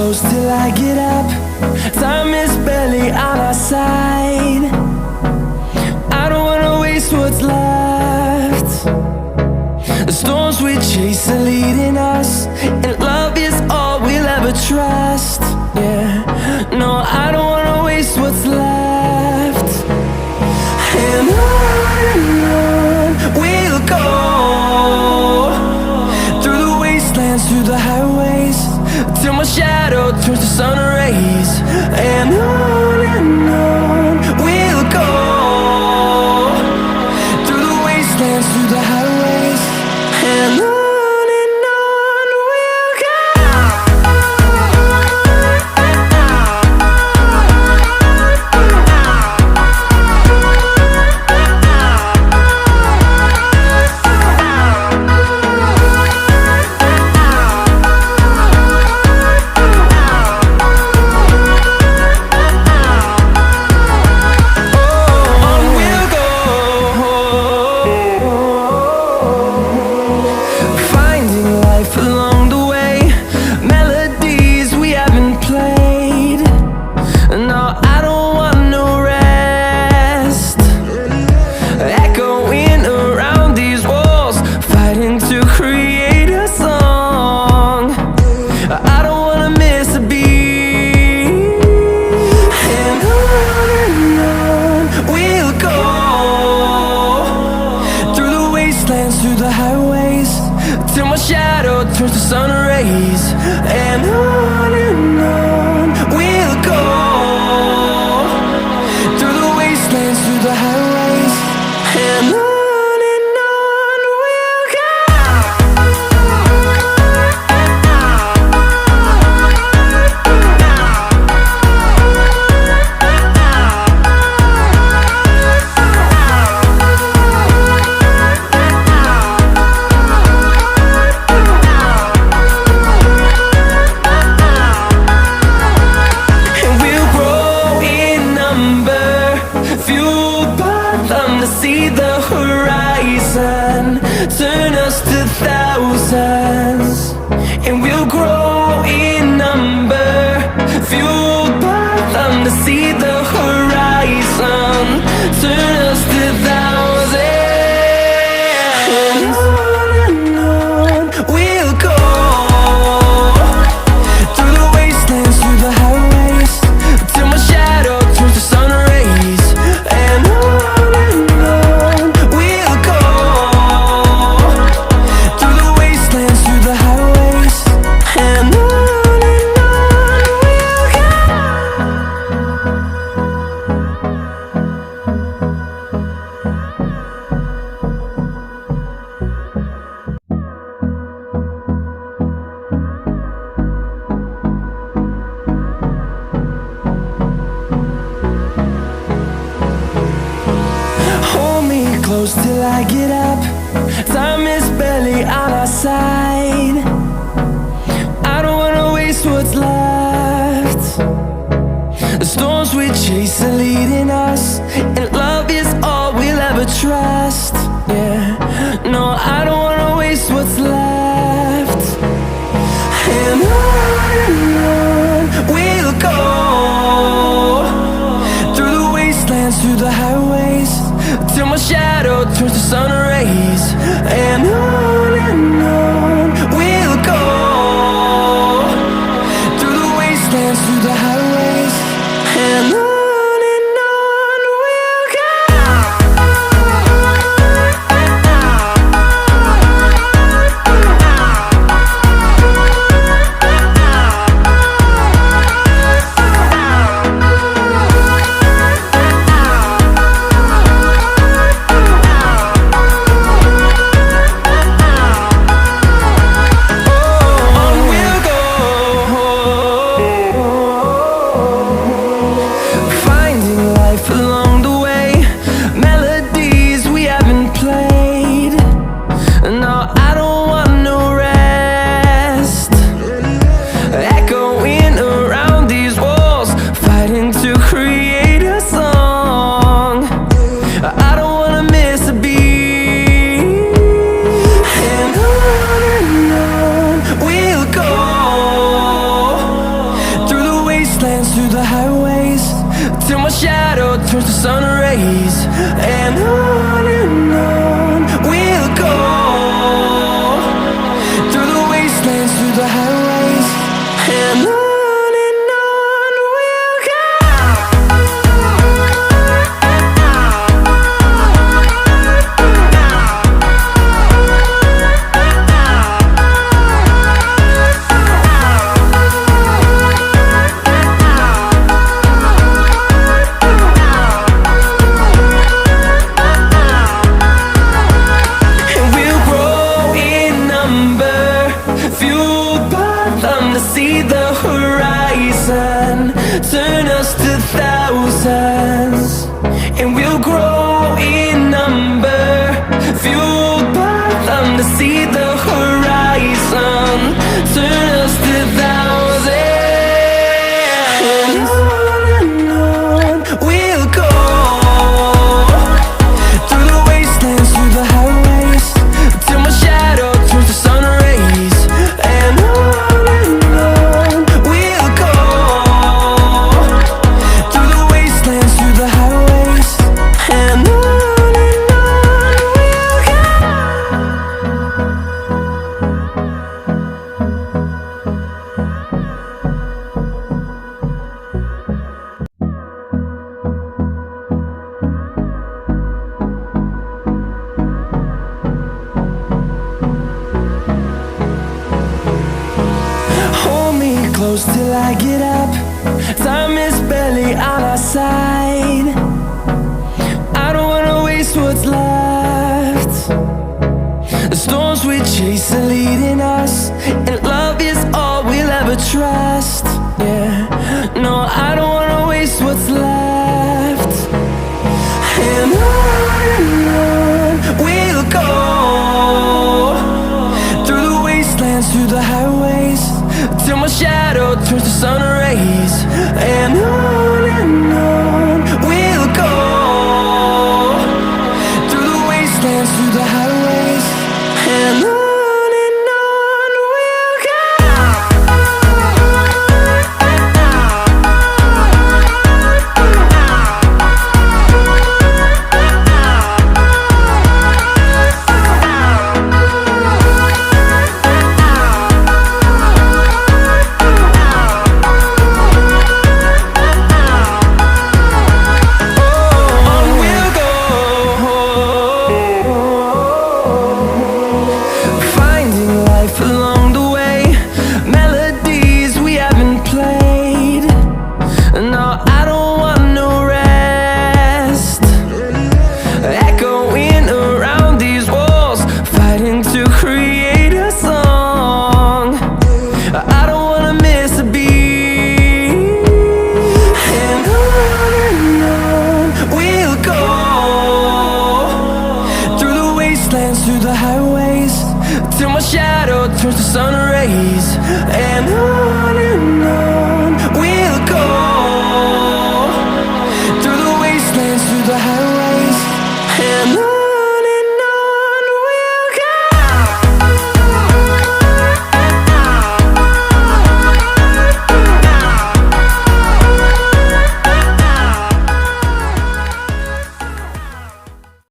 close till I get up. Time is barely on our side. I don't wanna waste what's left. The storms we chase are leading us, and love is all we'll ever trust. Yeah, no, I don't wanna waste what's left. And on we'll go, through the wastelands, through the highways, till my shadow turns to sun rays. And on we'll go, through the wastelands, through the highways, and on we'll go. Till I get up, time is barely on our side. I don't wanna waste what's left. The storms we chase are leading us, and love is all we'll ever trust. Yeah, no, I don't wanna waste what's left. And on we'll go, through the wastelands, through the highways, till my shadow turns to sun rays. And on we'll go, through the wastelands, through the highways, and on. till my shadow turns to sun rays. And on we'll go, through the wastelands, through the highways, and on we'll go. And we'll grow in number, fueled by them to see the horizon, turn us to thousands. And we'll grow in number, fueled by them to see the horizon, turn us to thousands. And on we'll go, through the wastelands, through the highways, till my shadow turns to sun rays. And on we'll go, through the wastelands, through the highways, and on we'll go. Hold me close till I get up. Time is barely on our